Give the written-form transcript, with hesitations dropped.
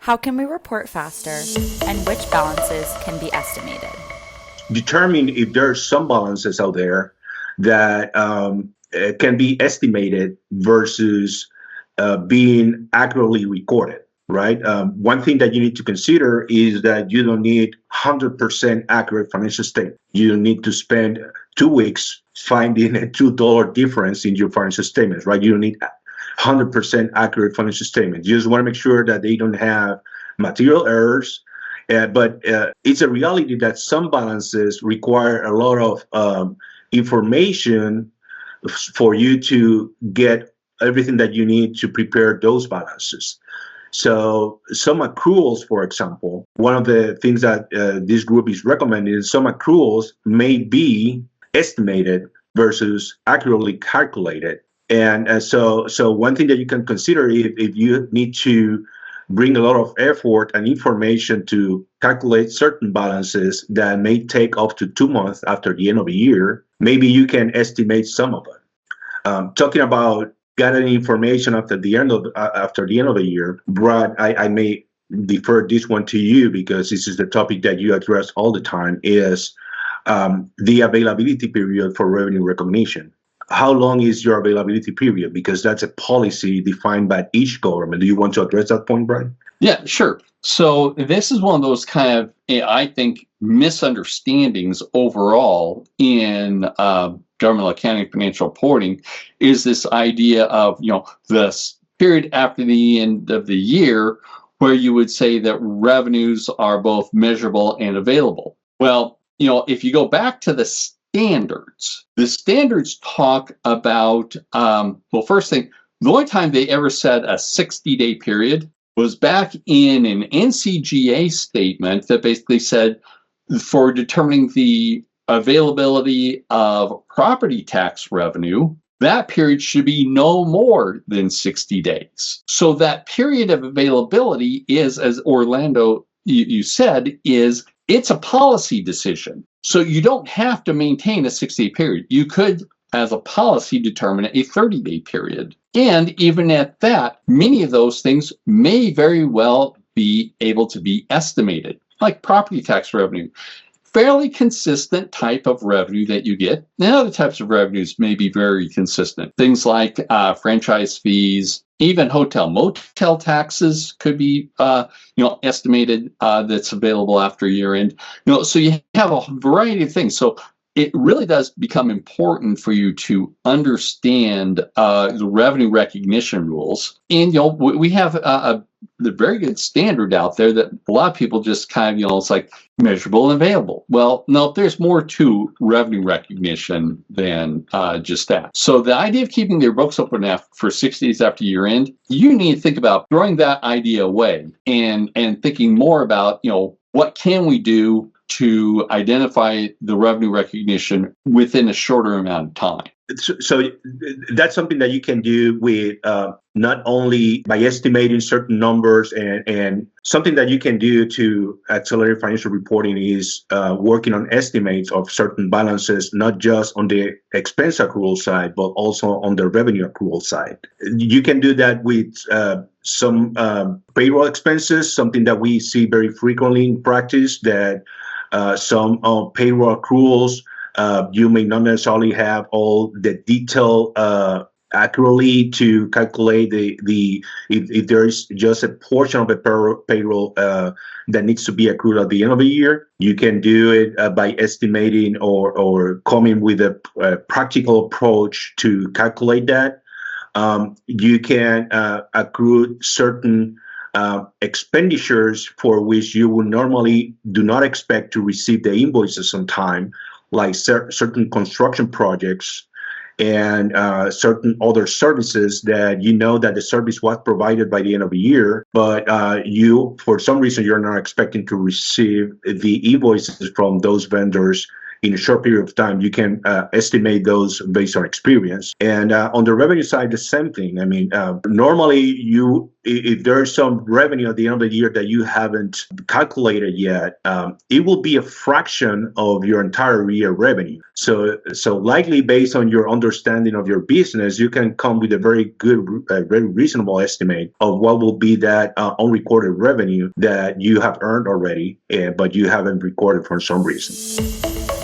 How can we report faster, and which balances can be estimated? Determine if there are some balances out there that can be estimated versus being accurately recorded, right? One thing that you need to consider is that you don't need 100% accurate financial statement. You don't need to spend 2 weeks finding a $2 difference in your financial statements, right? You don't need 100% accurate financial statements. You just want to make sure that they don't have material errors. But it's a reality that some balances require a lot of information for you to get everything that you need to prepare those balances. So some accruals, for example, one of the things that this group is recommending is some accruals may be estimated versus accurately calculated. And so one thing that you can consider if you need to bring a lot of effort and information to calculate certain balances that may take up to 2 months after the end of the year, maybe you can estimate some of it. Talking about gathering information after the end of the year, Brad, I may defer this one to you because this is the topic that you address all the time, is the availability period for revenue recognition. How long is your availability period? Because that's a policy defined by each government. Do you want to address that point, Brian? Yeah, sure. So this is one of those kind of, I think, misunderstandings overall in government accounting financial reporting, is this idea of, the period after the end of the year where you would say that revenues are both measurable and available. Well, if you go back to the standards talk about, first thing, the only time they ever said a 60-day period was back in an NCGA statement that basically said for determining the availability of property tax revenue, that period should be no more than 60 days. So that period of availability is, as Orlando, you said, it's a policy decision. So you don't have to maintain a 60-day period. You could, as a policy, determine a 30-day period. And even at that, many of those things may very well be able to be estimated, like property tax revenue. Fairly consistent type of revenue that you get. And other types of revenues may be very consistent. Things like franchise fees, even hotel motel taxes could be estimated that's available after year end. So you have a variety of things. So it really does become important for you to understand the revenue recognition rules. And we have the very good standard out there that a lot of people just kind of, it's like measurable and available. Well, no, there's more to revenue recognition than just that. So the idea of keeping their books open for 60 days after year end, you need to think about throwing that idea away and thinking more about, what can we do to identify the revenue recognition within a shorter amount of time. So that's something that you can do with not only by estimating certain numbers, and something that you can do to accelerate financial reporting is working on estimates of certain balances, not just on the expense accrual side, but also on the revenue accrual side. You can do that with some payroll expenses, something that we see very frequently in practice, that some payroll accruals, you may not necessarily have all the detail accurately to calculate if there is just a portion of the payroll that needs to be accrued at the end of the year. You can do it by estimating or coming with a practical approach to calculate that. You can accrue certain expenditures for which you would normally do not expect to receive the invoices on time, like certain construction projects and certain other services that that the service was provided by the end of the year, but you, for some reason, you're not expecting to receive the invoices from those vendors in a short period of time, you can estimate those based on experience. And on the revenue side, the same thing. I mean, normally if there's some revenue at the end of the year that you haven't calculated yet, it will be a fraction of your entire year revenue. So likely based on your understanding of your business, you can come with a very good, very reasonable estimate of what will be that unrecorded revenue that you have earned already, but you haven't recorded for some reason.